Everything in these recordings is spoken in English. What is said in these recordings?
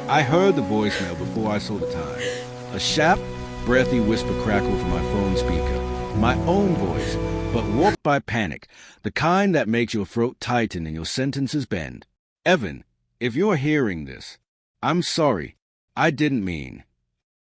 I heard the voicemail before I saw the time. A sharp, breathy whisper crackled from my phone speaker. My own voice, but warped by panic, the kind that makes your throat tighten and your sentences bend. Evan, if you're hearing this, I'm sorry. I didn't mean.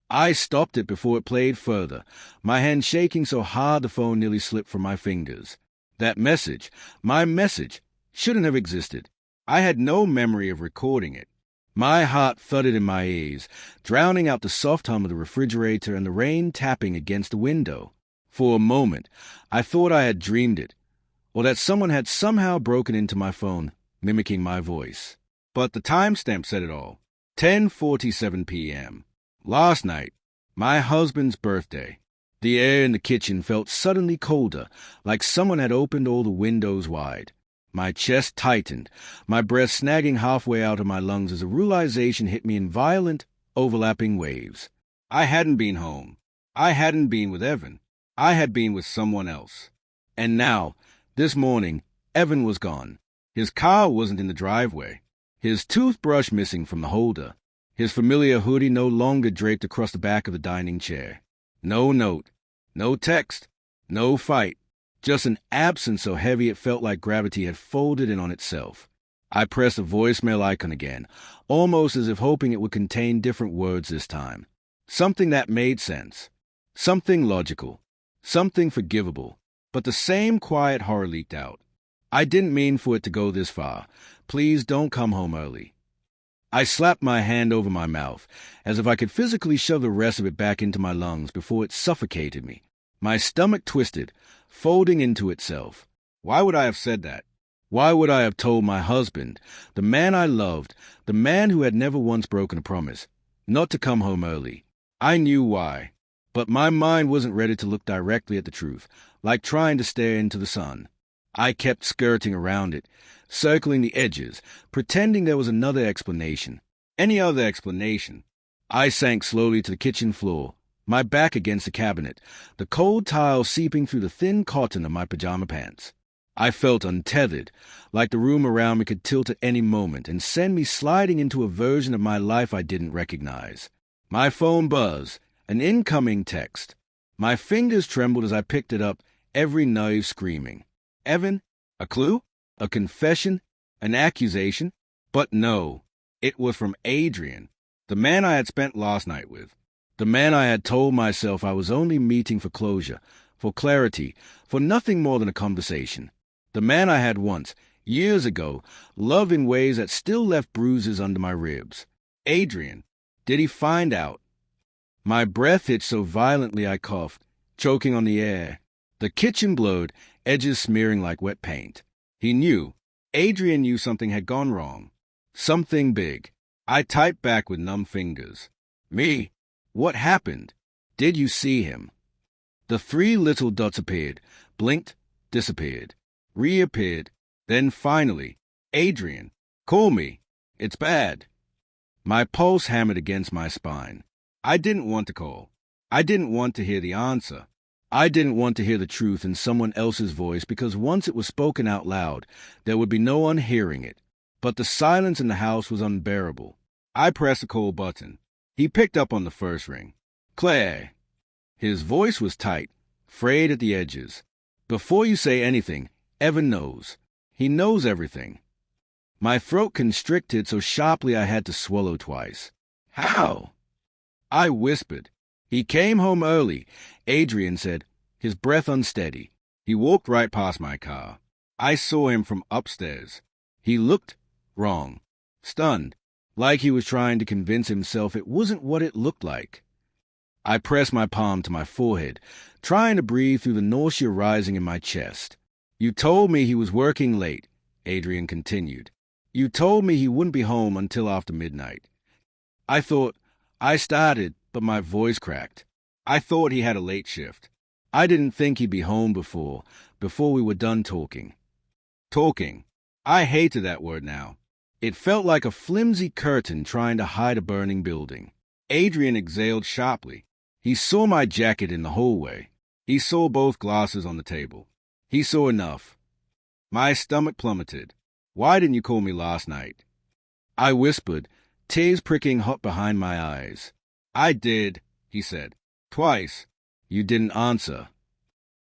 I stopped it before it played further, my hand shaking so hard the phone nearly slipped from my fingers. That message, my message, shouldn't have existed. I had no memory of recording it. My heart thudded in my ears, drowning out the soft hum of the refrigerator and the rain tapping against the window. For a moment, I thought I had dreamed it, or that someone had somehow broken into my phone, mimicking my voice. But the timestamp said it all. 10:47 p.m. Last night, my husband's birthday. The air in the kitchen felt suddenly colder, like someone had opened all the windows wide. My chest tightened, my breath snagging halfway out of my lungs as a realization hit me in violent, overlapping waves. I hadn't been home. I hadn't been with Evan. I had been with someone else. And now, this morning, Evan was gone. His car wasn't in the driveway. His toothbrush missing from the holder. His familiar hoodie no longer draped across the back of the dining chair. No note. No text. No fight. Just an absence so heavy it felt like gravity had folded in on itself. I pressed the voicemail icon again, almost as if hoping it would contain different words this time. Something that made sense. Something logical. Something forgivable. But the same quiet horror leaked out. I didn't mean for it to go this far. Please don't come home early. I slapped my hand over my mouth, as if I could physically shove the rest of it back into my lungs before it suffocated me. My stomach twisted, folding into itself. Why would I have said that? Why would I have told my husband, the man I loved, the man who had never once broken a promise, not to come home early? I knew why, but my mind wasn't ready to look directly at the truth, like trying to stare into the sun. I kept skirting around it, circling the edges, pretending there was another explanation. Any other explanation. I sank slowly to the kitchen floor, my back against the cabinet, the cold tile seeping through the thin cotton of my pajama pants. I felt untethered, like the room around me could tilt at any moment and send me sliding into a version of my life I didn't recognize. My phone buzzed, an incoming text. My fingers trembled as I picked it up, every nerve screaming. Evan? A clue? A confession? An accusation? But no, it was from Adrian, the man I had spent last night with. The man I had told myself I was only meeting for closure, for clarity, for nothing more than a conversation. The man I had once, years ago, loved in ways that still left bruises under my ribs. Adrian. Did he find out? My breath hitched so violently I coughed, choking on the air. The kitchen glowed, edges smearing like wet paint. He knew. Adrian knew something had gone wrong. Something big. I typed back with numb fingers. Me? What happened? Did you see him? The 3 little dots appeared, blinked, disappeared, reappeared, then finally, Adrian, call me. It's bad. My pulse hammered against my spine. I didn't want to call. I didn't want to hear the answer. I didn't want to hear the truth in someone else's voice because once it was spoken out loud, there would be no one hearing it. But the silence in the house was unbearable. I pressed the call button. He picked up on the first ring. Claire. His voice was tight, frayed at the edges. Before you say anything, Evan knows. He knows everything. My throat constricted so sharply I had to swallow twice. How? I whispered. He came home early, Adrian said, his breath unsteady. He walked right past my car. I saw him from upstairs. He looked wrong, stunned, like he was trying to convince himself it wasn't what it looked like. I pressed my palm to my forehead, trying to breathe through the nausea rising in my chest. You told me he was working late, Adrian continued. You told me he wouldn't be home until after midnight. I started, but my voice cracked. I thought he had a late shift. I didn't think he'd be home before we were done talking. Talking. I hated that word now. It felt like a flimsy curtain trying to hide a burning building. Adrian exhaled sharply. He saw my jacket in the hallway. He saw both glasses on the table. He saw enough. My stomach plummeted. Why didn't you call me last night? I whispered, tears pricking hot behind my eyes. "I did," he said. "Twice. You didn't answer."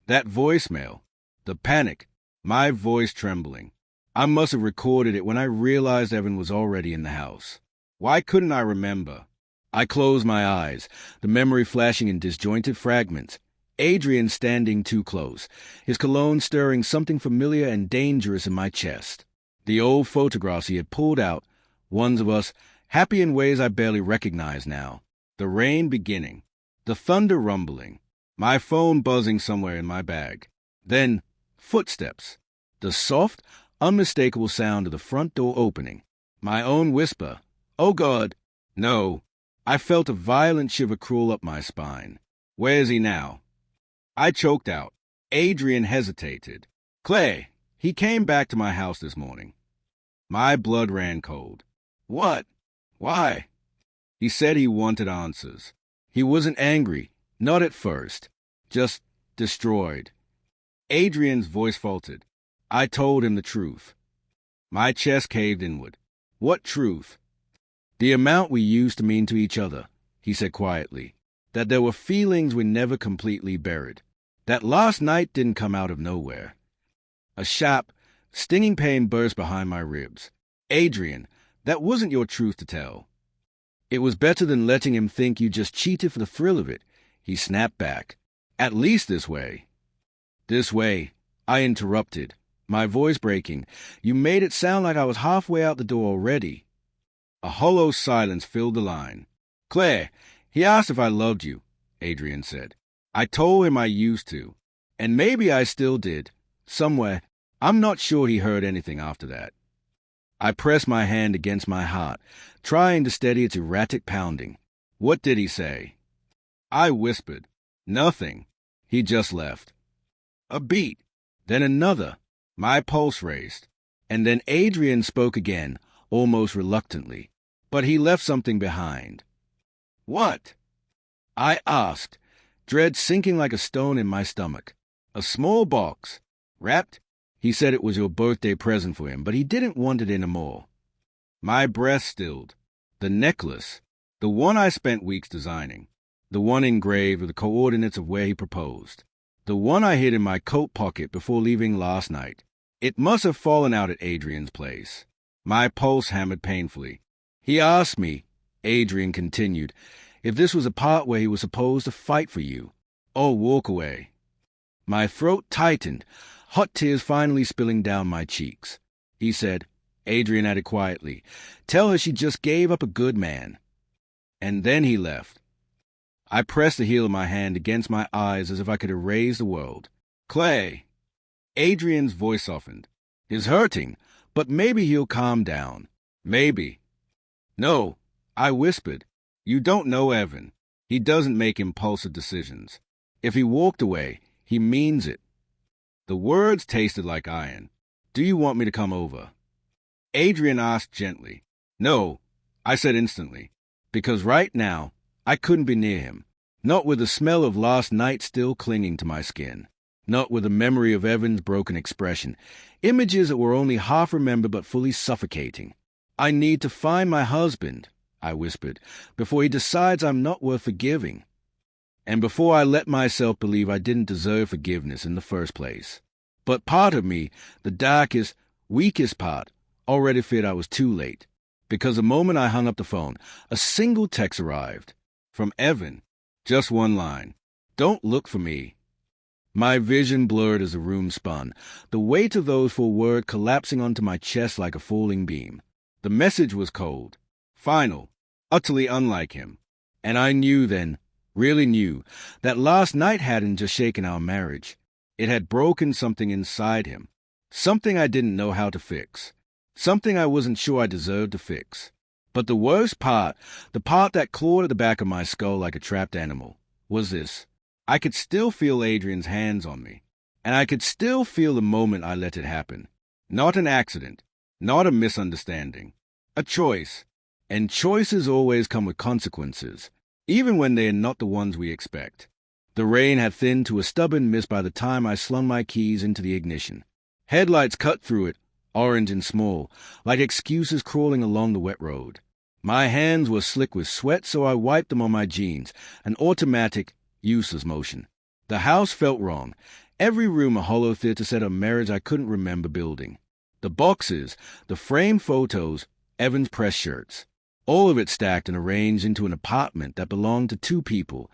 That voicemail, the panic, my voice trembling. I must have recorded it when I realized Evan was already in the house. Why couldn't I remember? I closed my eyes, the memory flashing in disjointed fragments. Adrian standing too close, his cologne stirring something familiar and dangerous in my chest. The old photographs he had pulled out, ones of us, happy in ways I barely recognize now. The rain beginning, the thunder rumbling, my phone buzzing somewhere in my bag. Then, footsteps, the soft, unmistakable sound of the front door opening. My own whisper, "Oh God, no." I felt a violent shiver crawl up my spine. "Where is he now?" I choked out. Adrian hesitated. "Claire, he came back to my house this morning." My blood ran cold. "What? Why?" He said he wanted answers. He wasn't angry, not at first, just destroyed. Adrian's voice faltered. I told him the truth. My chest caved inward. "What truth?" "The amount we used to mean to each other," he said quietly. "That there were feelings we never completely buried. That last night didn't come out of nowhere." A sharp, stinging pain burst behind my ribs. "Adrian, that wasn't your truth to tell." "It was better than letting him think you just cheated for the thrill of it," he snapped back. "At least this way." "This way," I interrupted, my voice breaking. "You made it sound like I was halfway out the door already." A hollow silence filled the line. "Claire, he asked if I loved you," Adrian said. "I told him I used to. And maybe I still did. Somewhere. I'm not sure he heard anything after that." I pressed my hand against my heart, trying to steady its erratic pounding. "What did he say?" I whispered. "Nothing. He just left." A beat. Then another. My pulse raced. And then Adrian spoke again, almost reluctantly. But he left something behind. "What?" I asked, dread sinking like a stone in my stomach. "A small box. Wrapped?" He said it was your birthday present for him, but he didn't want it anymore. My breath stilled. The necklace. The one I spent weeks designing. The one engraved with the coordinates of where he proposed. The one I hid in my coat pocket before leaving last night. It must have fallen out at Adrian's place. My pulse hammered painfully. "He asked me," Adrian continued, "if this was a part where he was supposed to fight for you, or walk away." My throat tightened, hot tears finally spilling down my cheeks. He said, Adrian added quietly, "Tell her she just gave up a good man." And then he left. I pressed the heel of my hand against my eyes as if I could erase the world. "Clay." Adrian's voice softened. "He's hurting, but maybe he'll calm down. Maybe." "No," I whispered. "You don't know Evan. He doesn't make impulsive decisions. If he walked away, he means it." The words tasted like iron. "Do you want me to come over?" Adrian asked gently. "No," I said instantly, because right now I couldn't be near him, not with the smell of last night still clinging to my skin, not with the memory of Evan's broken expression, images that were only half remembered but fully suffocating. "I need to find my husband," I whispered, "before he decides I'm not worth forgiving. And before I let myself believe I didn't deserve forgiveness in the first place." But part of me, the darkest, weakest part, already feared I was too late, because the moment I hung up the phone, a single text arrived. From Evan. Just one line. "Don't look for me." My vision blurred as the room spun, the weight of those 4 words collapsing onto my chest like a falling beam. The message was cold, final, utterly unlike him. And I knew then, really knew, that last night hadn't just shaken our marriage. It had broken something inside him, something I didn't know how to fix, something I wasn't sure I deserved to fix. But the worst part, the part that clawed at the back of my skull like a trapped animal, was this. I could still feel Adrian's hands on me, and I could still feel the moment I let it happen. Not an accident, not a misunderstanding, a choice. And choices always come with consequences, even when they are not the ones we expect. The rain had thinned to a stubborn mist by the time I slung my keys into the ignition. Headlights cut through it, orange and small, like excuses crawling along the wet road. My hands were slick with sweat, so I wiped them on my jeans, an automatic, useless motion. The house felt wrong. Every room a hollow theater set of marriage I couldn't remember building. The boxes, the framed photos, Evan's press shirts. All of it stacked and arranged into an apartment that belonged to two people,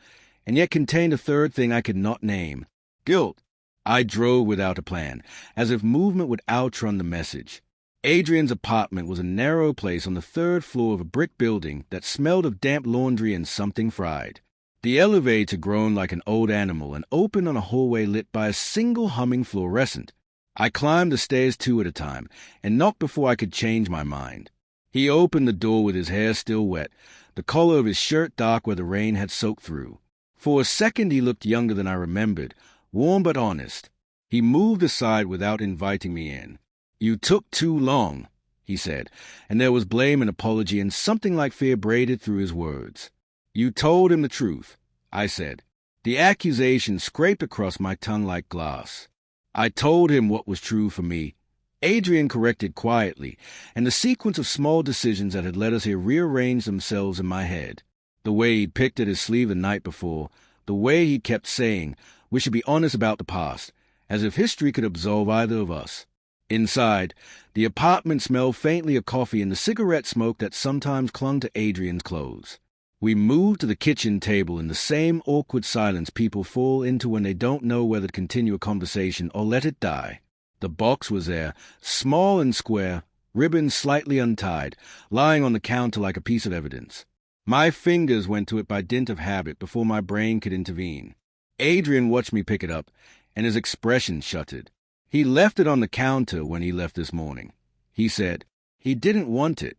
and yet contained a third thing I could not name. Guilt. I drove without a plan, as if movement would outrun the message. Adrian's apartment was a narrow place on the third floor of a brick building that smelled of damp laundry and something fried. The elevator groaned like an old animal and opened on a hallway lit by a single humming fluorescent. I climbed the stairs two at a time and knocked before I could change my mind. He opened the door with his hair still wet, the collar of his shirt dark where the rain had soaked through. For a second he looked younger than I remembered, warm but honest. He moved aside without inviting me in. "You took too long," he said, and there was blame and apology and something like fear braided through his words. "You told him the truth," I said. The accusation scraped across my tongue like glass. "I told him what was true for me," Adrian corrected quietly, and the sequence of small decisions that had led us here rearranged themselves in my head. The way he'd picked at his sleeve the night before, the way he kept saying, "We should be honest about the past," as if history could absolve either of us. Inside, the apartment smelled faintly of coffee and the cigarette smoke that sometimes clung to Adrian's clothes. We moved to the kitchen table in the same awkward silence people fall into when they don't know whether to continue a conversation or let it die. The box was there, small and square, ribbons slightly untied, lying on the counter like a piece of evidence. My fingers went to it by dint of habit before my brain could intervene. Adrian watched me pick it up, and his expression shuttered. He left it on the counter when he left this morning. He said he didn't want it.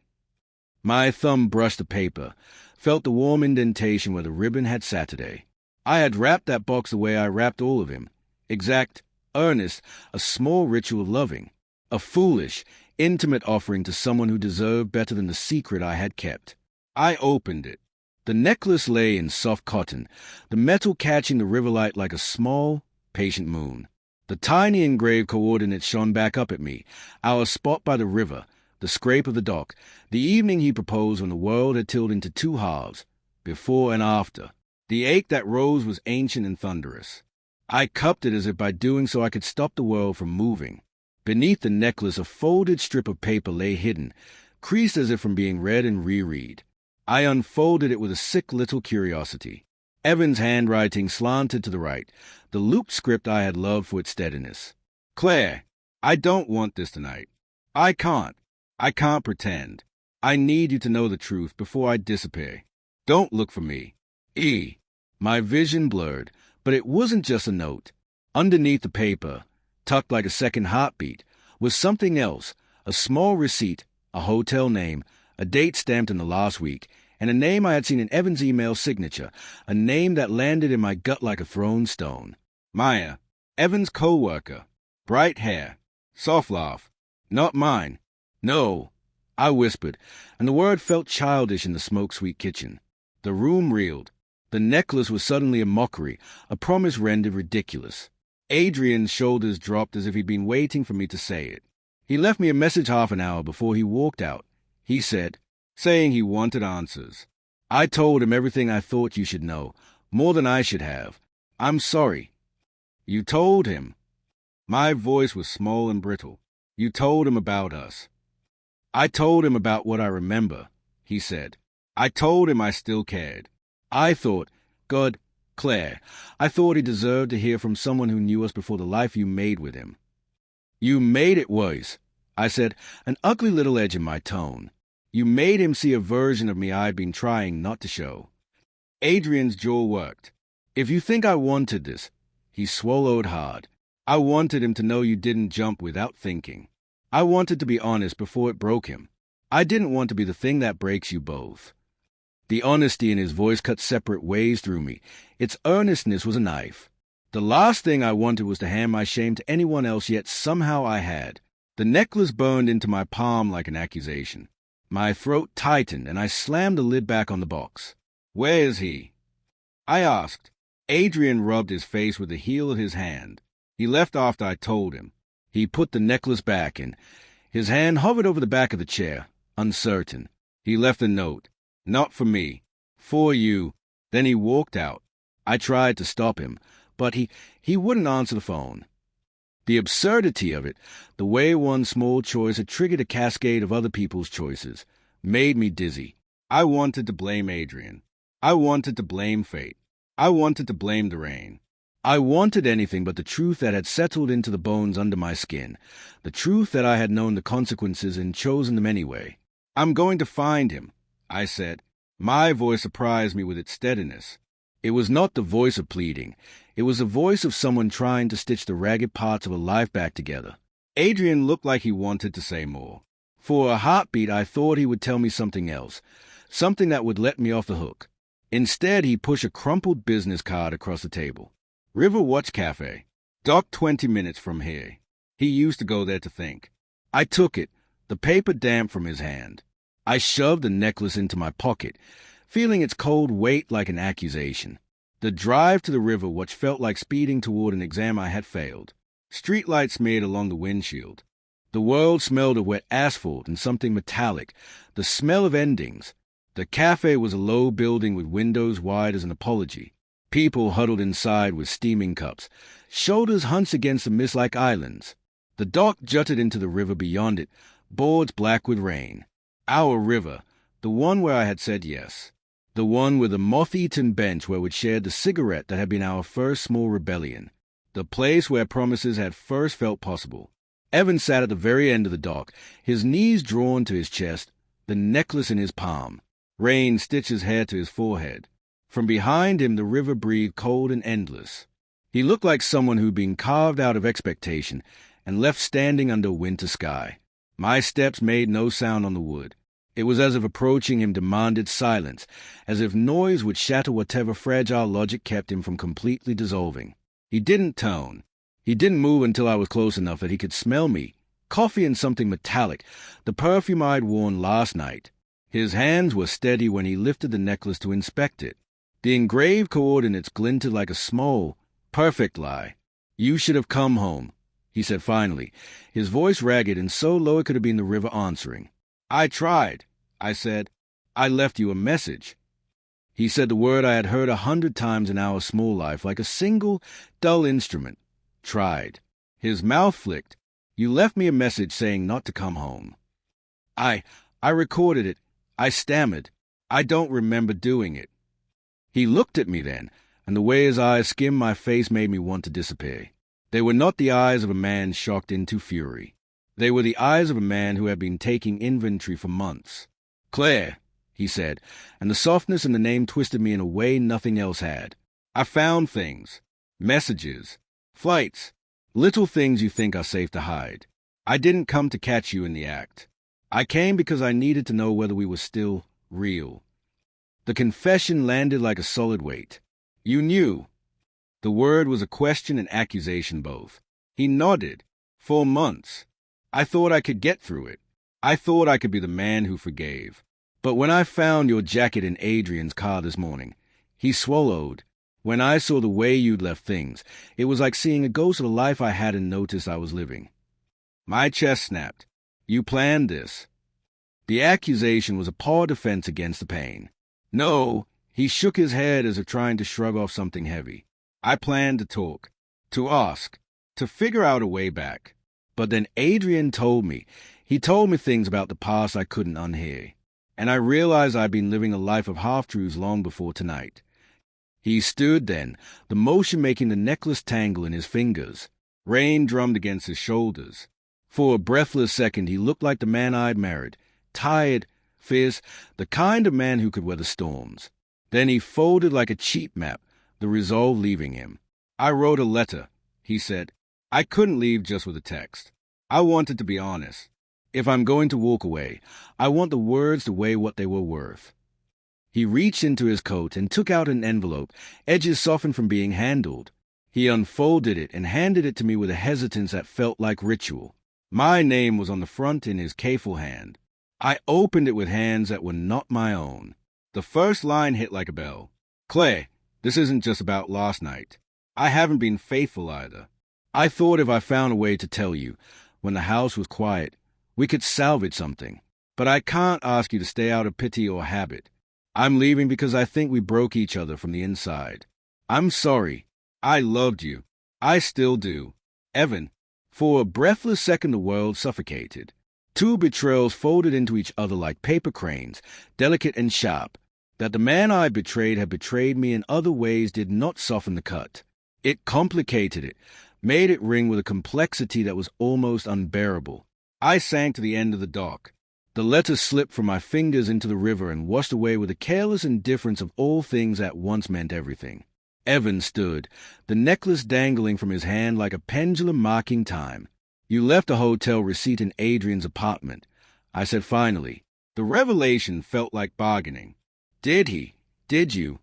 My thumb brushed the paper, felt the warm indentation where the ribbon had Saturday. I had wrapped that box the way I wrapped all of him. Exact, earnest, a small ritual loving. A foolish, intimate offering to someone who deserved better than the secret I had kept. I opened it. The necklace lay in soft cotton, the metal catching the river light like a small, patient moon. The tiny engraved coordinates shone back up at me, our spot by the river, the scrape of the dock, the evening he proposed when the world had tilled into two halves, before and after. The ache that rose was ancient and thunderous. I cupped it as if by doing so I could stop the world from moving. Beneath the necklace a folded strip of paper lay hidden, creased as if from being read and reread. I unfolded it with a sick little curiosity. Evan's handwriting slanted to the right, the looped script I had loved for its steadiness. "Claire, I don't want this tonight. I can't pretend. I need you to know the truth before I disappear. Don't look for me. E." My vision blurred, but it wasn't just a note. Underneath the paper, tucked like a second heartbeat, was something else, a small receipt, a hotel name, a date stamped in the last week, and a name I had seen in Evan's email signature, a name that landed in my gut like a thrown stone. Maya, Evan's co-worker. Bright hair. Soft laugh. Not mine. "No," I whispered, and the word felt childish in the smoke-sweet kitchen. The room reeled. The necklace was suddenly a mockery, a promise rendered ridiculous. Adrian's shoulders dropped as if he'd been waiting for me to say it. He left me a message half an hour before he walked out. He said, saying he wanted answers. I told him everything I thought you should know, more than I should have. "I'm sorry." "You told him." My voice was small and brittle. "You told him about us." "I told him about what I remember," he said. "I told him I still cared. I thought, God, Claire, I thought he deserved to hear from someone who knew us before the life you made with him." "You made it worse," I said, an ugly little edge in my tone. "You made him see a version of me I'd been trying not to show." Adrian's jaw worked. "If you think I wanted this," he swallowed hard, "I wanted him to know you didn't jump without thinking. I wanted to be honest before it broke him. I didn't want to be the thing that breaks you both." The honesty in his voice cut separate ways through me. Its earnestness was a knife. The last thing I wanted was to hand my shame to anyone else, yet somehow I had. The necklace burned into my palm like an accusation. My throat tightened, and I slammed the lid back on the box. "Where is he?" I asked. Adrian rubbed his face with the heel of his hand. "He left after I told him." He put the necklace back, and his hand hovered over the back of the chair, uncertain. He left a note. Not for me. For you. Then he walked out. I tried to stop him, but he wouldn't answer the phone. The absurdity of it, the way one small choice had triggered a cascade of other people's choices, made me dizzy. I wanted to blame Adrian. I wanted to blame fate. I wanted to blame the rain. I wanted anything but the truth that had settled into the bones under my skin, the truth that I had known the consequences and chosen them anyway. I'm going to find him, I said. My voice surprised me with its steadiness. It was not the voice of pleading. It was the voice of someone trying to stitch the ragged parts of a life back together. Adrian looked like he wanted to say more. For a heartbeat, I thought he would tell me something else, something that would let me off the hook. Instead, he pushed a crumpled business card across the table. River Watch Cafe. Dock 20 minutes from here. He used to go there to think. I took it, the paper damp from his hand. I shoved the necklace into my pocket, feeling its cold weight like an accusation. The drive to the river watch felt like speeding toward an exam I had failed. Streetlights smeared along the windshield. The world smelled of wet asphalt and something metallic, the smell of endings. The cafe was a low building with windows wide as an apology. People huddled inside with steaming cups, shoulders hunched against the mist like islands. The dock jutted into the river beyond it, boards black with rain. Our river, the one where I had said yes. The one with the moth-eaten bench where we'd shared the cigarette that had been our first small rebellion. The place where promises had first felt possible. Evan sat at the very end of the dock, his knees drawn to his chest, the necklace in his palm. Rain stitched his hair to his forehead. From behind him, the river breathed cold and endless. He looked like someone who'd been carved out of expectation and left standing under a winter sky. My steps made no sound on the wood. It was as if approaching him demanded silence, as if noise would shatter whatever fragile logic kept him from completely dissolving. He didn't tone. He didn't move until I was close enough that he could smell me, coffee and something metallic, the perfume I'd worn last night. His hands were steady when he lifted the necklace to inspect it. The engraved coordinates glinted like a small, perfect lie. You should have come home, he said finally, his voice ragged and so low it could have been the river answering. I tried, I said. I left you a message. He said the word I had heard 100 times in our small life, like a single, dull instrument. Tried. His mouth flicked. You left me a message saying not to come home. I recorded it. I stammered. I don't remember doing it. He looked at me then, and the way his eyes skimmed my face made me want to disappear. They were not the eyes of a man shocked into fury. They were the eyes of a man who had been taking inventory for months. Claire, he said, and the softness in the name twisted me in a way nothing else had. I found things. Messages. Flights. Little things you think are safe to hide. I didn't come to catch you in the act. I came because I needed to know whether we were still real. The confession landed like a solid weight. You knew. The word was a question and accusation both. He nodded. For months. I thought I could get through it. I thought I could be the man who forgave. But when I found your jacket in Adrian's car this morning, he swallowed. When I saw the way you'd left things, it was like seeing a ghost of the life I hadn't noticed I was living. My chest snapped. You planned this. The accusation was a poor defense against the pain. No, he shook his head as if trying to shrug off something heavy. I planned to talk, to ask, to figure out a way back. But then Adrian told me. He told me things about the past I couldn't unhear. And I realized I'd been living a life of half-truths long before tonight. He stood then, the motion making the necklace tangle in his fingers. Rain drummed against his shoulders. For a breathless second he looked like the man I'd married, tired, fierce, the kind of man who could weather storms. Then he folded like a cheap map, the resolve leaving him. I wrote a letter, he said. I couldn't leave just with a text. I wanted to be honest. If I'm going to walk away, I want the words to weigh what they were worth. He reached into his coat and took out an envelope, edges softened from being handled. He unfolded it and handed it to me with a hesitance that felt like ritual. My name was on the front in his careful hand. I opened it with hands that were not my own. The first line hit like a bell. Claire, this isn't just about last night. I haven't been faithful either. I thought if I found a way to tell you, when the house was quiet, we could salvage something. but I can't ask you to stay out of pity or habit. I'm leaving because I think we broke each other from the inside. I'm sorry. I loved you. I still do. Evan. For a breathless second the world suffocated. Two betrayals folded into each other like paper cranes, delicate and sharp. That the man I betrayed had betrayed me in other ways did not soften the cut. It complicated it, made it ring with a complexity that was almost unbearable. I sank to the end of the dock. The letter slipped from my fingers into the river and washed away with the careless indifference of all things that once meant everything. Evan stood, the necklace dangling from his hand like a pendulum marking time. You left a hotel receipt in Adrian's apartment, I said finally. The revelation felt like bargaining. Did he? Did you?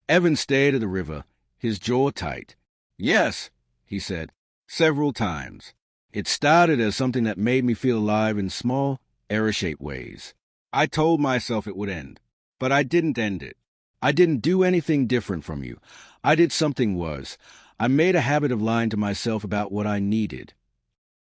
Evan stared at the river, his jaw tight. Yes, he said, several times. It started as something that made me feel alive in small, error-shaped ways. I told myself it would end, but I didn't end it. I didn't do anything different from you. I did something worse. I made a habit of lying to myself about what I needed.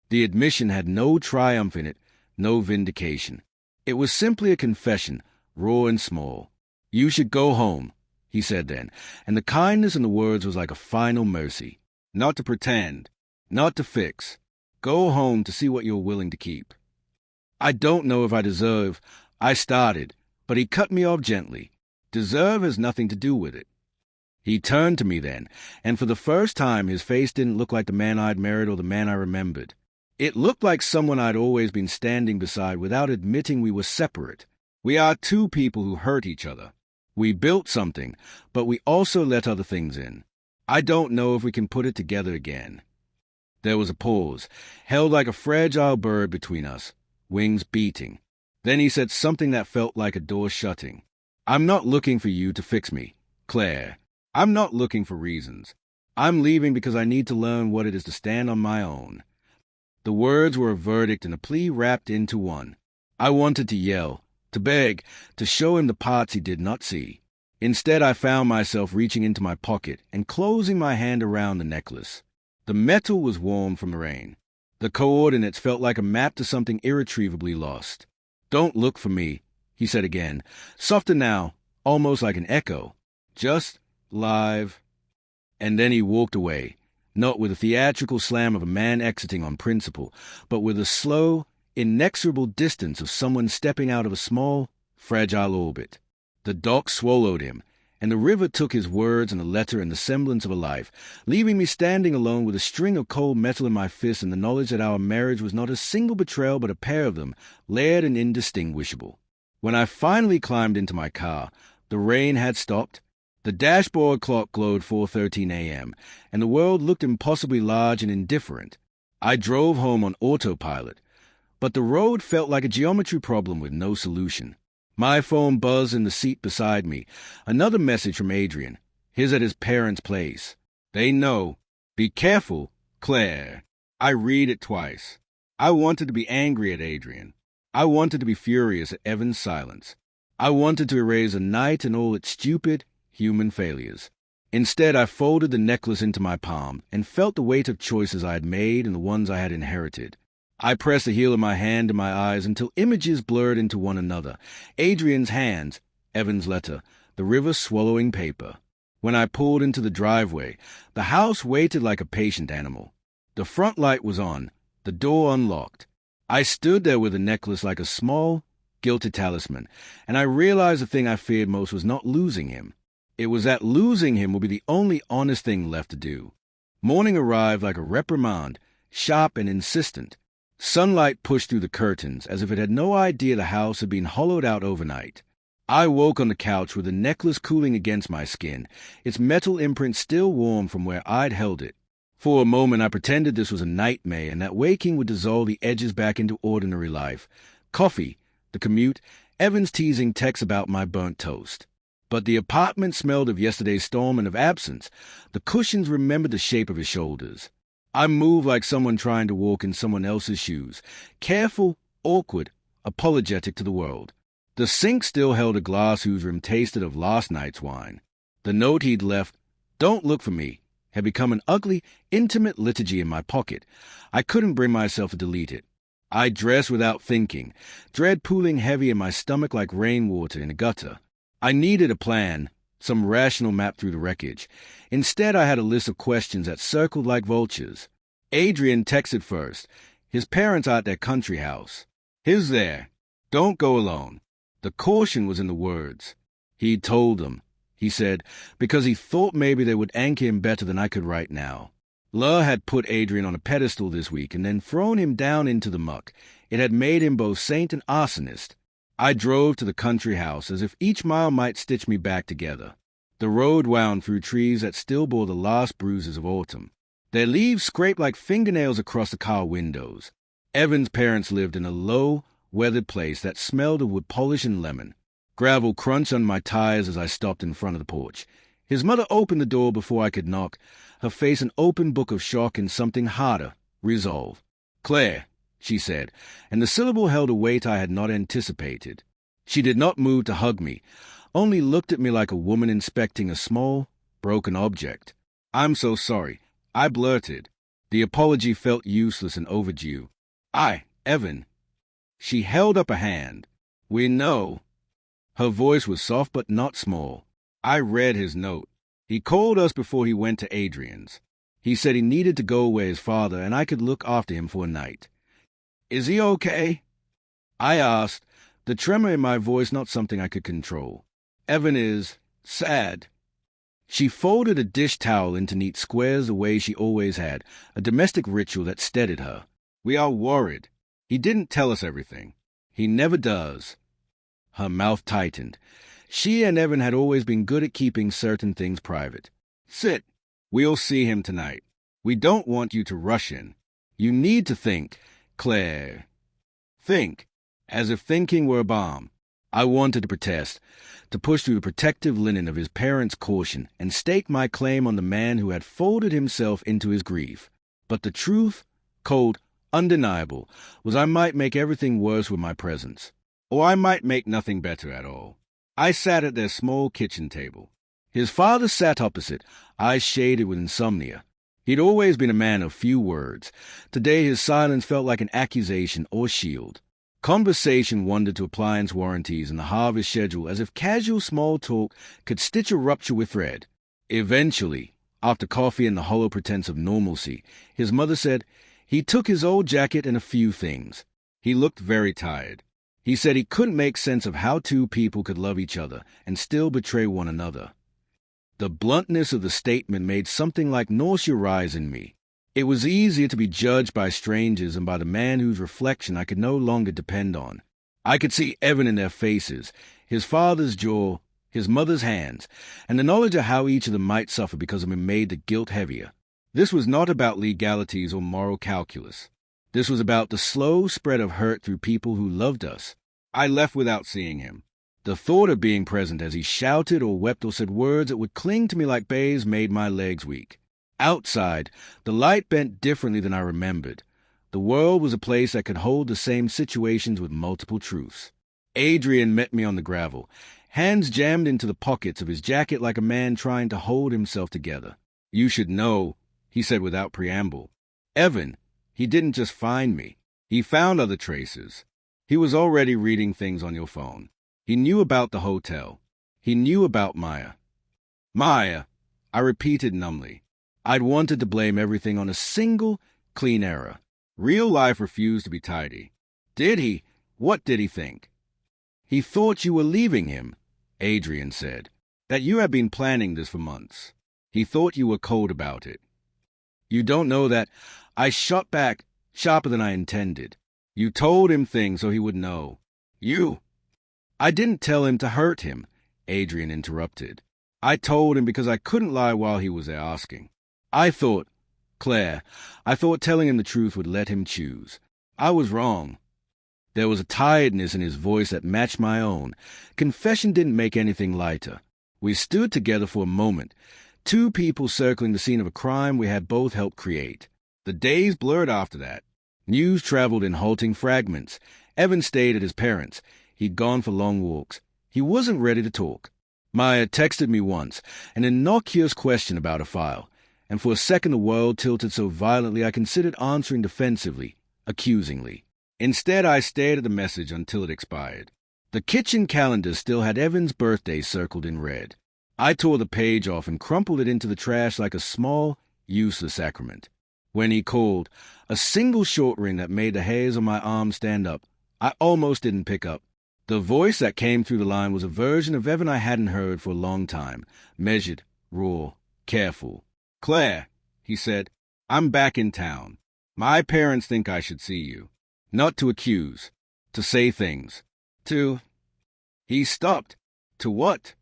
The admission had no triumph in it, no vindication. It was simply a confession, raw and small. You should go home, he said then, and the kindness in the words was like a final mercy. Not to pretend, not to fix. Go home to see what you're willing to keep. I don't know if I deserve. I started, but he cut me off gently. Deserve has nothing to do with it. He turned to me then, and for the first time his face didn't look like the man I'd married or the man I remembered. It looked like someone I'd always been standing beside without admitting we were separate. We are two people who hurt each other. We built something, but we also let other things in. I don't know if we can put it together again. There was a pause, held like a fragile bird between us, wings beating. Then he said something that felt like a door shutting. I'm not looking for you to fix me, Claire. I'm not looking for reasons. I'm leaving because I need to learn what it is to stand on my own. The words were a verdict and a plea wrapped into one. I wanted to yell, to beg, to show him the parts he did not see. Instead, I found myself reaching into my pocket and closing my hand around the necklace. The metal was warm from the rain. The coordinates felt like a map to something irretrievably lost. Don't look for me, he said again, softer now, almost like an echo. Just live. And then he walked away, not with the theatrical slam of a man exiting on principle, but with a slow, inexorable distance of someone stepping out of a small, fragile orbit. The dock swallowed him, and the river took his words and the letter and the semblance of a life, leaving me standing alone with a string of cold metal in my fist and the knowledge that our marriage was not a single betrayal but a pair of them, layered and indistinguishable. When I finally climbed into my car, the rain had stopped. The dashboard clock glowed 4:13 a.m., and the world looked impossibly large and indifferent. I drove home on autopilot, but the road felt like a geometry problem with no solution. My phone buzzed in the seat beside me. Another message from Adrian, his at his parents' place. They know. Be careful, Claire. I read it twice. I wanted to be angry at Adrian. I wanted to be furious at Evan's silence. I wanted to erase the night and all its stupid, human failures. Instead, I folded the necklace into my palm and felt the weight of choices I had made and the ones I had inherited. I pressed the heel of my hand to my eyes until images blurred into one another. Adrian's hands, Evan's letter, the river swallowing paper. When I pulled into the driveway, the house waited like a patient animal. The front light was on, the door unlocked. I stood there with the necklace like a small, guilty talisman, and I realized the thing I feared most was not losing him. It was that losing him would be the only honest thing left to do. Morning arrived like a reprimand, sharp and insistent. Sunlight pushed through the curtains as if it had no idea the house had been hollowed out overnight. I woke on the couch with the necklace cooling against my skin, its metal imprint still warm from where I'd held it. For a moment I pretended this was a nightmare and that waking would dissolve the edges back into ordinary life. Coffee, the commute, Evan's teasing texts about my burnt toast. But the apartment smelled of yesterday's storm and of absence. The cushions remembered the shape of his shoulders. I moved like someone trying to walk in someone else's shoes, careful, awkward, apologetic to the world. The sink still held a glass whose rim tasted of last night's wine. The note he'd left, "Don't look for me," had become an ugly, intimate liturgy in my pocket. I couldn't bring myself to delete it. I dressed without thinking, dread pooling heavy in my stomach like rainwater in a gutter. I needed a plan, some rational map through the wreckage. Instead, I had a list of questions that circled like vultures. Adrian texted first. His parents are at their country house. His there. Don't go alone. The caution was in the words. He'd told them, he said, because he thought maybe they would anchor him better than I could right now. Lur had put Adrian on a pedestal this week and then thrown him down into the muck. It had made him both saint and arsonist. I drove to the country house as if each mile might stitch me back together. The road wound through trees that still bore the last bruises of autumn. Their leaves scraped like fingernails across the car windows. Evan's parents lived in a low, weathered place that smelled of wood polish and lemon. Gravel crunched on my tires as I stopped in front of the porch. His mother opened the door before I could knock, her face an open book of shock and something harder, resolve. "Claire," she said, and the syllable held a weight I had not anticipated. She did not move to hug me, only looked at me like a woman inspecting a small, broken object. "I'm so sorry," I blurted. The apology felt useless and overdue. Evan." She held up a hand. "We know." Her voice was soft but not small. I read his note. He called us before he went to Adrian's. He said he needed to go where his father and I could look after him for a night. "Is he okay?" I asked, the tremor in my voice not something I could control. "Evan is sad." She folded a dish towel into neat squares the way she always had, a domestic ritual that steadied her. "We are worried. He didn't tell us everything. He never does." Her mouth tightened. She and Evan had always been good at keeping certain things private. "Sit. We'll see him tonight. We don't want you to rush in. You need to think, Claire. Think, as if thinking were a bomb." I wanted to protest, to push through the protective linen of his parents' caution and stake my claim on the man who had folded himself into his grief. But the truth, cold, undeniable, was I might make everything worse with my presence. Or I might make nothing better at all. I sat at their small kitchen table. His father sat opposite, eyes shaded with insomnia. He'd always been a man of few words. Today his silence felt like an accusation or shield. Conversation wandered to appliance warranties and the harvest schedule as if casual small talk could stitch a rupture with thread. Eventually, after coffee and the hollow pretense of normalcy, his mother said, "He took his old jacket and a few things. He looked very tired. He said he couldn't make sense of how two people could love each other and still betray one another." The bluntness of the statement made something like nausea rise in me. It was easier to be judged by strangers than by the man whose reflection I could no longer depend on. I could see Evan in their faces, his father's jaw, his mother's hands, and the knowledge of how each of them might suffer because of being made the guilt heavier. This was not about legalities or moral calculus. This was about the slow spread of hurt through people who loved us. I left without seeing him. The thought of being present as he shouted or wept or said words that would cling to me like bays made my legs weak. Outside, the light bent differently than I remembered. The world was a place that could hold the same situations with multiple truths. Adrian met me on the gravel, hands jammed into the pockets of his jacket like a man trying to hold himself together. "You should know," he said without preamble. "Evan, he didn't just find me. He found other traces. He was already reading things on your phone. He knew about the hotel. He knew about Maya." "Maya," I repeated numbly. I'd wanted to blame everything on a single, clean error. Real life refused to be tidy. "Did he? What did he think?" "He thought you were leaving him," Adrian said. "That you had been planning this for months. He thought you were cold about it." "You don't know that." I shot back, sharper than I intended. "You told him things so he would know." "You—" "I didn't tell him to hurt him," Adrian interrupted. "I told him because I couldn't lie while he was there asking. I thought telling him the truth would let him choose. I was wrong." There was a tiredness in his voice that matched my own. Confession didn't make anything lighter. We stood together for a moment, two people circling the scene of a crime we had both helped create. The days blurred after that. News traveled in halting fragments. Evan stayed at his parents'. He'd gone for long walks. He wasn't ready to talk. Maya texted me once, an innocuous question about a file, and for a second the world tilted so violently I considered answering defensively, accusingly. Instead, I stared at the message until it expired. The kitchen calendar still had Evan's birthday circled in red. I tore the page off and crumpled it into the trash like a small, useless sacrament. When he called, a single short ring that made the hairs on my arm stand up, I almost didn't pick up. The voice that came through the line was a version of Evan I hadn't heard for a long time, measured, raw, careful. "Claire," he said, "I'm back in town. My parents think I should see you. Not to accuse, to say things. To—" He stopped. "To what?"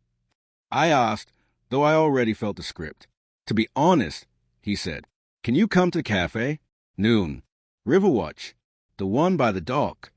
I asked, though I already felt the script. "To be honest," he said, "can you come to the cafe? Noon. Riverwatch. The one by the dock."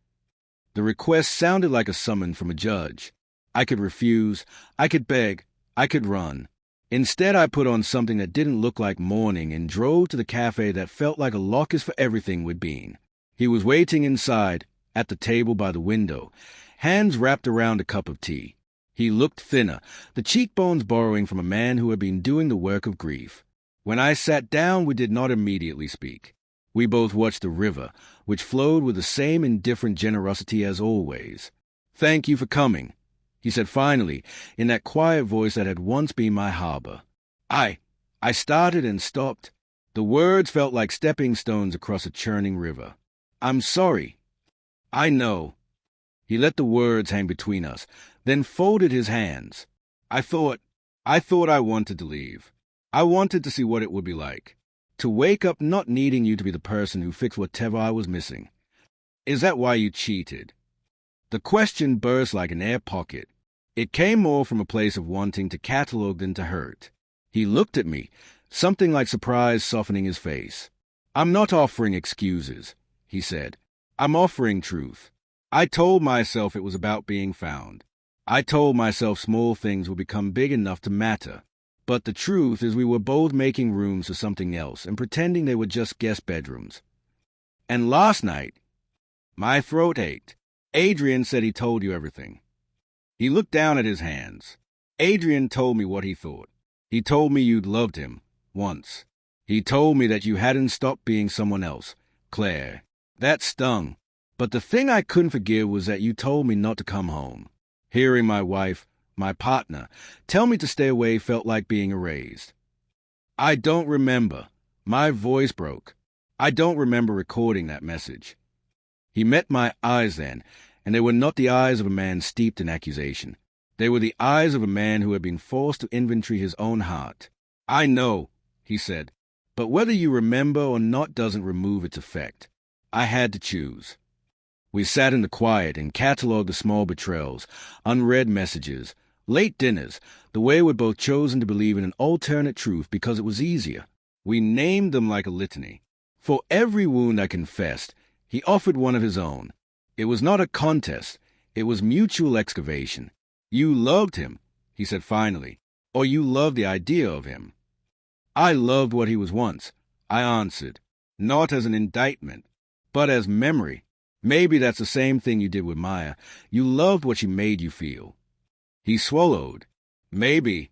The request sounded like a summons from a judge. I could refuse, I could beg, I could run. Instead, I put on something that didn't look like mourning and drove to the cafe that felt like a locus for everything we'd been. He was waiting inside, at the table by the window, hands wrapped around a cup of tea. He looked thinner, the cheekbones borrowing from a man who had been doing the work of grief. When I sat down, we did not immediately speak. We both watched the river, which flowed with the same indifferent generosity as always. "Thank you for coming," he said finally, in that quiet voice that had once been my harbor. I started and stopped. The words felt like stepping stones across a churning river. "I'm sorry." "I know." He let the words hang between us, then folded his hands. I thought I wanted to leave. I wanted to see what it would be like. To wake up not needing you to be the person who fixed whatever I was missing. "Is that why you cheated?" The question burst like an air pocket. It came more from a place of wanting to catalog than to hurt. He looked at me, something like surprise softening his face. "I'm not offering excuses," he said. "I'm offering truth. I told myself it was about being found. I told myself small things would become big enough to matter. But the truth is we were both making rooms for something else and pretending they were just guest bedrooms. And last night, my throat ached. Adrian said he told you everything." He looked down at his hands. "Adrian told me what he thought. He told me you'd loved him, once. He told me that you hadn't stopped being someone else, Claire. That stung. But the thing I couldn't forgive was that you told me not to come home. Hearing my wife, my partner, tell me to stay away felt like being erased. I don't remember." My voice broke. "I don't remember recording that message." He met my eyes then, and they were not the eyes of a man steeped in accusation. They were the eyes of a man who had been forced to inventory his own heart. "I know," he said, "but whether you remember or not doesn't remove its effect. I had to choose." We sat in the quiet and catalogued the small betrayals, unread messages, late dinners, the way we'd both chosen to believe in an alternate truth because it was easier. We named them like a litany. For every wound I confessed, he offered one of his own. It was not a contest. It was mutual excavation. "You loved him," he said finally, "or you loved the idea of him." "I loved what he was once," I answered, not as an indictment, but as memory. "Maybe that's the same thing you did with Maya. You loved what she made you feel." He swallowed. "Maybe."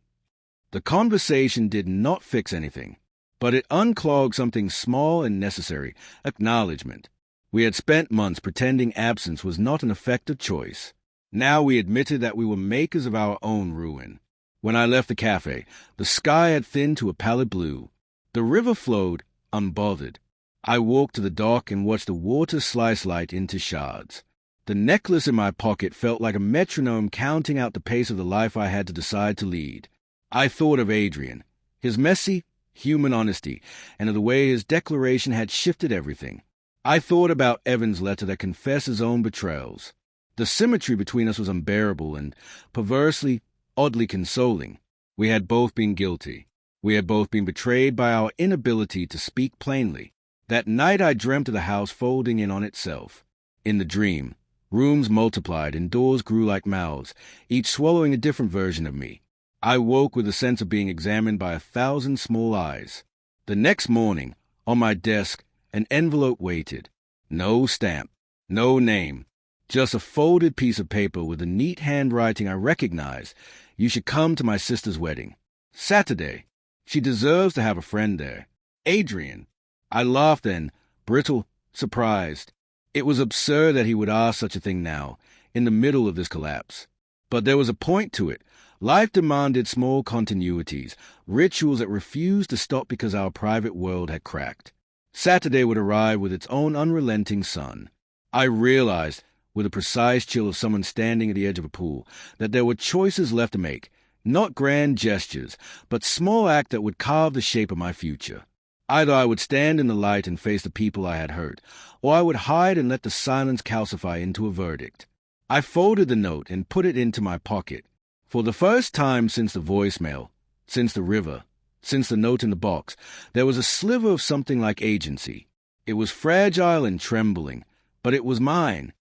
The conversation did not fix anything, but it unclogged something small and necessary, acknowledgement. We had spent months pretending absence was not an effective choice. Now we admitted that we were makers of our own ruin. When I left the cafe, the sky had thinned to a pallid blue. The river flowed, unbothered. I walked to the dock and watched the water slice light into shards. The necklace in my pocket felt like a metronome counting out the pace of the life I had to decide to lead. I thought of Adrian, his messy, human honesty, and of the way his declaration had shifted everything. I thought about Evan's letter that confessed his own betrayals. The symmetry between us was unbearable and, perversely, oddly consoling. We had both been guilty. We had both been betrayed by our inability to speak plainly. That night I dreamt of the house folding in on itself. In the dream, rooms multiplied and doors grew like mouths, each swallowing a different version of me. I woke with a sense of being examined by 1,000 small eyes. The next morning, on my desk, an envelope waited. No stamp, no name, just a folded piece of paper with a neat handwriting I recognized. "You should come to my sister's wedding. Saturday. She deserves to have a friend there. Adrian." I laughed then, brittle, surprised. It was absurd that he would ask such a thing now, in the middle of this collapse. But there was a point to it. Life demanded small continuities, rituals that refused to stop because our private world had cracked. Saturday would arrive with its own unrelenting sun. I realized, with a precise chill of someone standing at the edge of a pool, that there were choices left to make, not grand gestures, but small acts that would carve the shape of my future. Either I would stand in the light and face the people I had hurt, or I would hide and let the silence calcify into a verdict. I folded the note and put it into my pocket. For the first time since the voicemail, since the river, since the note in the box, there was a sliver of something like agency. It was fragile and trembling, but it was mine.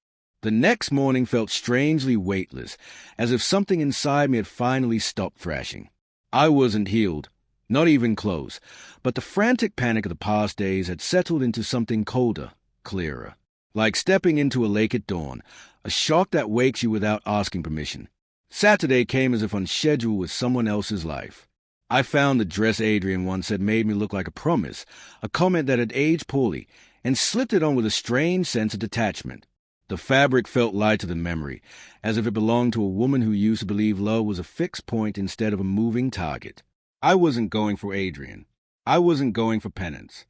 The next morning felt strangely weightless, as if something inside me had finally stopped thrashing. I wasn't healed, not even close, but the frantic panic of the past days had settled into something colder, clearer. Like stepping into a lake at dawn, a shock that wakes you without asking permission. Saturday came as if on schedule with someone else's life. I found the dress Adrian once had made me look like a promise, a comment that had aged poorly, and slipped it on with a strange sense of detachment. The fabric felt lighter than memory, as if it belonged to a woman who used to believe love was a fixed point instead of a moving target. I wasn't going for Adrian. I wasn't going for penance.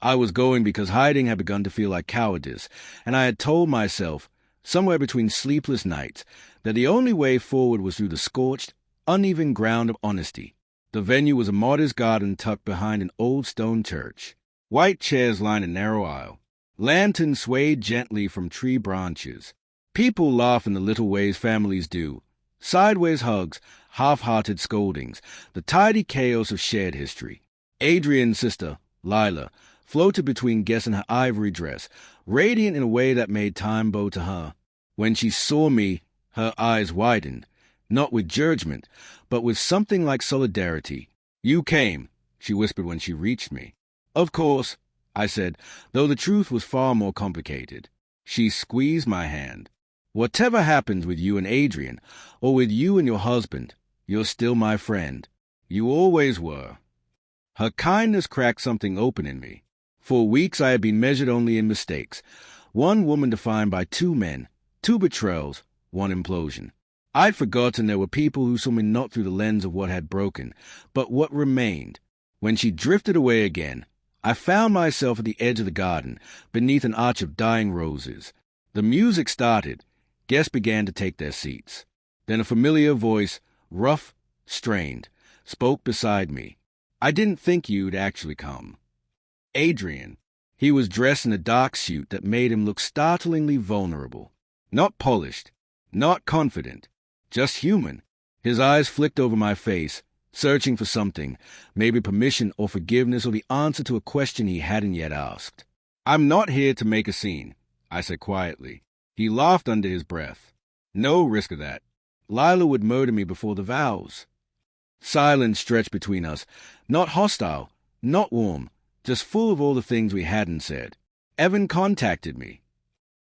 I was going because hiding had begun to feel like cowardice, and I had told myself, somewhere between sleepless nights, that the only way forward was through the scorched, uneven ground of honesty. The venue was a modest garden tucked behind an old stone church. White chairs lined a narrow aisle. Lanterns swayed gently from tree branches. People laughed in the little ways families do. Sideways hugs, half-hearted scoldings, the tidy chaos of shared history. Adrian's sister, Lila, floated between guests in her ivory dress, radiant in a way that made time bow to her. When she saw me, her eyes widened, not with judgment, but with something like solidarity. "You came," she whispered when she reached me. "Of course," I said, though the truth was far more complicated. She squeezed my hand. "Whatever happens with you and Adrian, or with you and your husband, you're still my friend. You always were." Her kindness cracked something open in me. For weeks I had been measured only in mistakes. One woman defined by two men, two betrayals, one implosion. I'd forgotten there were people who saw me not through the lens of what had broken, but what remained. When she drifted away again, I found myself at the edge of the garden, beneath an arch of dying roses. The music started. Guests began to take their seats. Then a familiar voice, rough, strained, spoke beside me. "I didn't think you'd actually come." Adrian. He was dressed in a dark suit that made him look startlingly vulnerable. Not polished, not confident, just human. His eyes flicked over my face, searching for something, maybe permission or forgiveness or the answer to a question he hadn't yet asked. "I'm not here to make a scene," I said quietly. He laughed under his breath. "No risk of that. Lila would murder me before the vows." Silence stretched between us, not hostile, not warm, just full of all the things we hadn't said. Evan contacted me.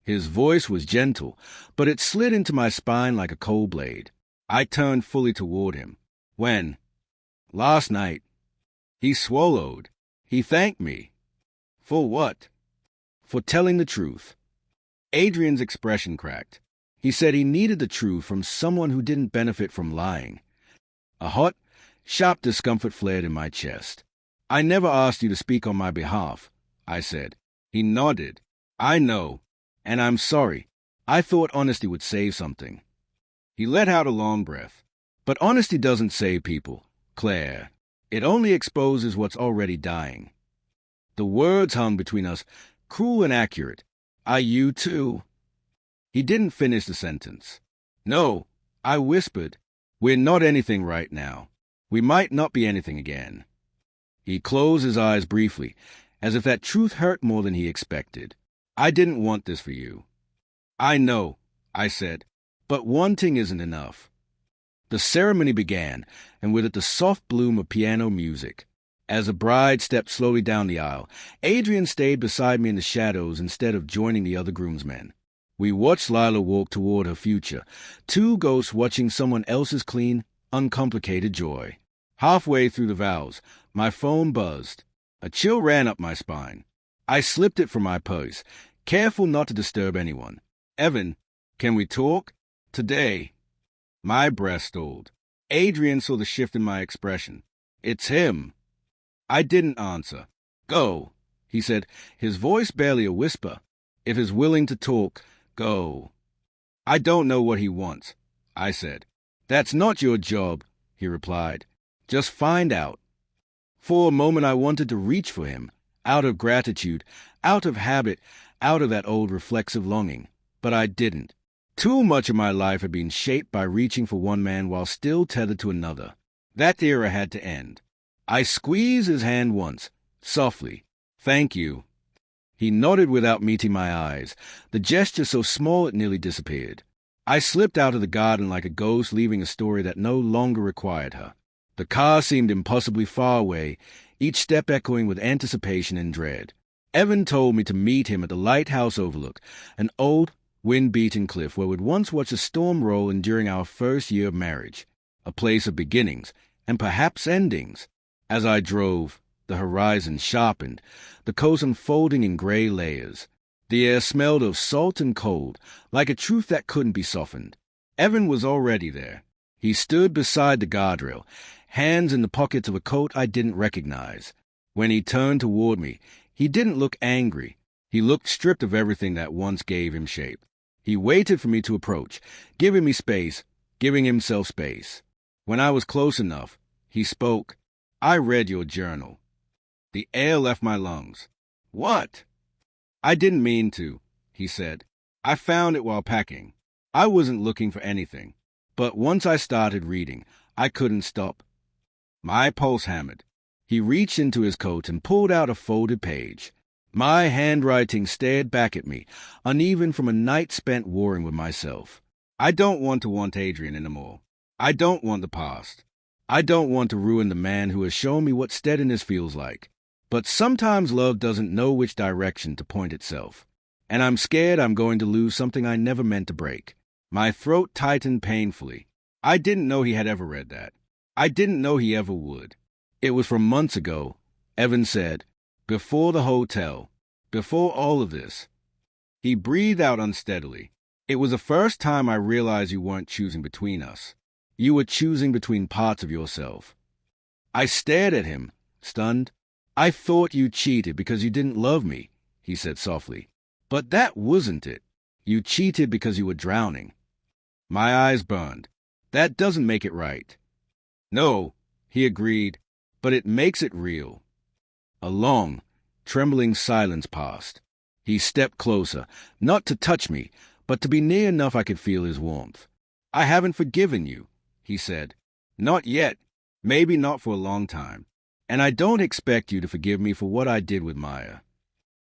His voice was gentle, but it slid into my spine like a cold blade. I turned fully toward him. "When?" "Last night." He swallowed. He thanked me. "For what?" "For telling the truth." Adrian's expression cracked. He said he needed the truth from someone who didn't benefit from lying. A hot, sharp discomfort flared in my chest. "I never asked you to speak on my behalf," I said. He nodded. "I know, and I'm sorry. I thought honesty would save something." He let out a long breath. "But honesty doesn't save people, Claire. It only exposes what's already dying." The words hung between us, cruel and accurate. "Are you too?" He didn't finish the sentence. "No," I whispered. "We're not anything right now. We might not be anything again." He closed his eyes briefly, as if that truth hurt more than he expected. "I didn't want this for you." "I know," I said, "but wanting isn't enough." The ceremony began, and with it the soft bloom of piano music. As the bride stepped slowly down the aisle, Adrian stayed beside me in the shadows instead of joining the other groomsmen. We watched Lila walk toward her future, two ghosts watching someone else's clean, uncomplicated joy. Halfway through the vows, my phone buzzed. A chill ran up my spine. I slipped it from my purse, careful not to disturb anyone. Evan, can we talk? Today. My breath stalled. Adrian saw the shift in my expression. It's him. I didn't answer. Go, he said, his voice barely a whisper. If he's willing to talk, go. I don't know what he wants, I said. That's not your job, he replied. Just find out. For a moment I wanted to reach for him, out of gratitude, out of habit, out of that old reflexive longing. But I didn't. Too much of my life had been shaped by reaching for one man while still tethered to another. That era had to end. I squeezed his hand once, softly. Thank you. He nodded without meeting my eyes, the gesture so small it nearly disappeared. I slipped out of the garden like a ghost, leaving a story that no longer required her. The car seemed impossibly far away, each step echoing with anticipation and dread. Evan told me to meet him at the lighthouse overlook, an old, wind-beaten cliff where we'd once watched a storm roll in during our first year of marriage, a place of beginnings and perhaps endings. As I drove, the horizon sharpened, the coast unfolding in gray layers. The air smelled of salt and cold, like a truth that couldn't be softened. Evan was already there. He stood beside the guardrail, hands in the pockets of a coat I didn't recognize. When he turned toward me, he didn't look angry. He looked stripped of everything that once gave him shape. He waited for me to approach, giving me space, giving himself space. When I was close enough, he spoke. I read your journal. The air left my lungs. What? I didn't mean to, he said. I found it while packing. I wasn't looking for anything. But once I started reading, I couldn't stop. My pulse hammered. He reached into his coat and pulled out a folded page. My handwriting stared back at me, uneven from a night spent warring with myself. I don't want Adrian anymore. I don't want the past. I don't want to ruin the man who has shown me what steadiness feels like. But sometimes love doesn't know which direction to point itself. And I'm scared I'm going to lose something I never meant to break. My throat tightened painfully. I didn't know he had ever read that. I didn't know he ever would. It was from months ago, Evan said, before the hotel, before all of this. He breathed out unsteadily. It was the first time I realized you weren't choosing between us. You were choosing between parts of yourself. I stared at him, stunned. I thought you cheated because you didn't love me, he said softly. But that wasn't it. You cheated because you were drowning. My eyes burned. That doesn't make it right. No, he agreed, but it makes it real. A long, trembling silence passed. He stepped closer, not to touch me, but to be near enough I could feel his warmth. I haven't forgiven you, he said. Not yet. Maybe not for a long time. And I don't expect you to forgive me for what I did with Maya.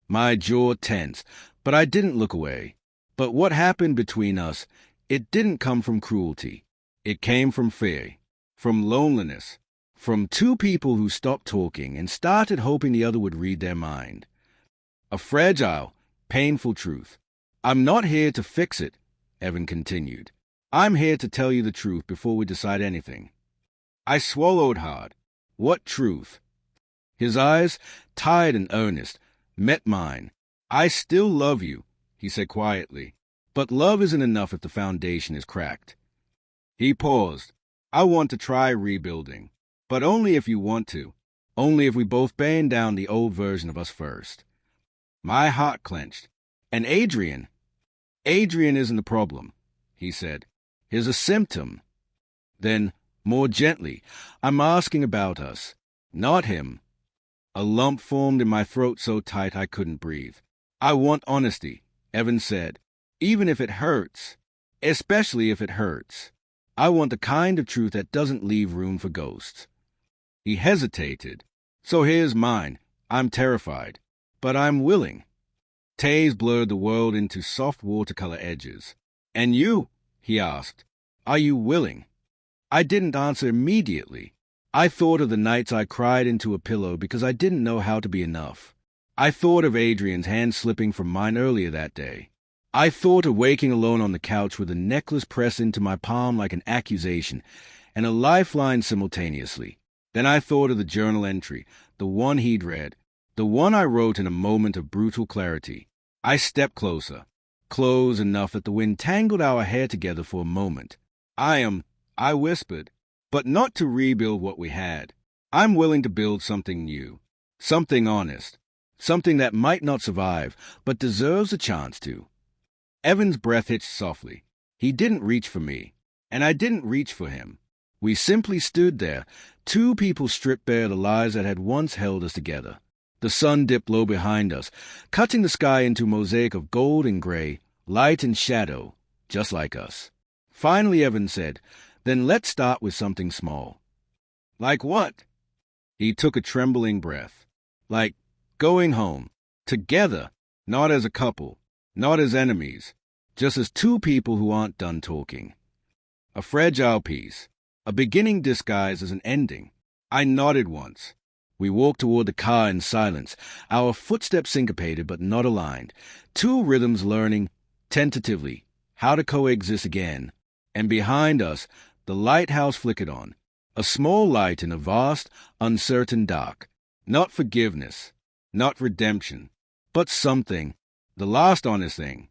My jaw tensed, but I didn't look away. But what happened between us, it didn't come from cruelty. It came from fear, from loneliness, from two people who stopped talking and started hoping the other would read their mind. A fragile, painful truth. I'm not here to fix it, Evan continued. I'm here to tell you the truth before we decide anything. I swallowed hard. What truth? His eyes, tired and earnest, met mine. I still love you, he said quietly. But love isn't enough if the foundation is cracked. He paused. I want to try rebuilding. But only if you want to. Only if we both burn down the old version of us first. My heart clenched. And Adrian isn't the problem, he said. He's a symptom. Then, more gently, I'm asking about us, not him. A lump formed in my throat so tight I couldn't breathe. I want honesty, Evan said, even if it hurts, especially if it hurts. I want the kind of truth that doesn't leave room for ghosts. He hesitated. So here's mine. I'm terrified, but I'm willing. Taze blurred the world into soft watercolor edges. And you, he asked, are you willing? I didn't answer immediately. I thought of the nights I cried into a pillow because I didn't know how to be enough. I thought of Adrian's hand slipping from mine earlier that day. I thought of waking alone on the couch with a necklace pressed into my palm like an accusation and a lifeline simultaneously. Then I thought of the journal entry, the one he'd read, the one I wrote in a moment of brutal clarity. I stepped closer, close enough that the wind tangled our hair together for a moment. I whispered, but not to rebuild what we had. I'm willing to build something new, something honest, something that might not survive, but deserves a chance to. Evan's breath hitched softly. He didn't reach for me, and I didn't reach for him. We simply stood there, two people stripped bare the lies that had once held us together. The sun dipped low behind us, cutting the sky into a mosaic of gold and gray, light and shadow, just like us. Finally, Evan said, "Then let's start with something small." "Like what?" He took a trembling breath. "Like going home. Together. Not as a couple. Not as enemies. Just as two people who aren't done talking. A fragile piece. A beginning disguised as an ending." I nodded once. We walked toward the car in silence, our footsteps syncopated but not aligned, two rhythms learning, tentatively, how to coexist again. And behind us, the lighthouse flickered on, a small light in a vast, uncertain dark. Not forgiveness, not redemption, but something, the last honest thing,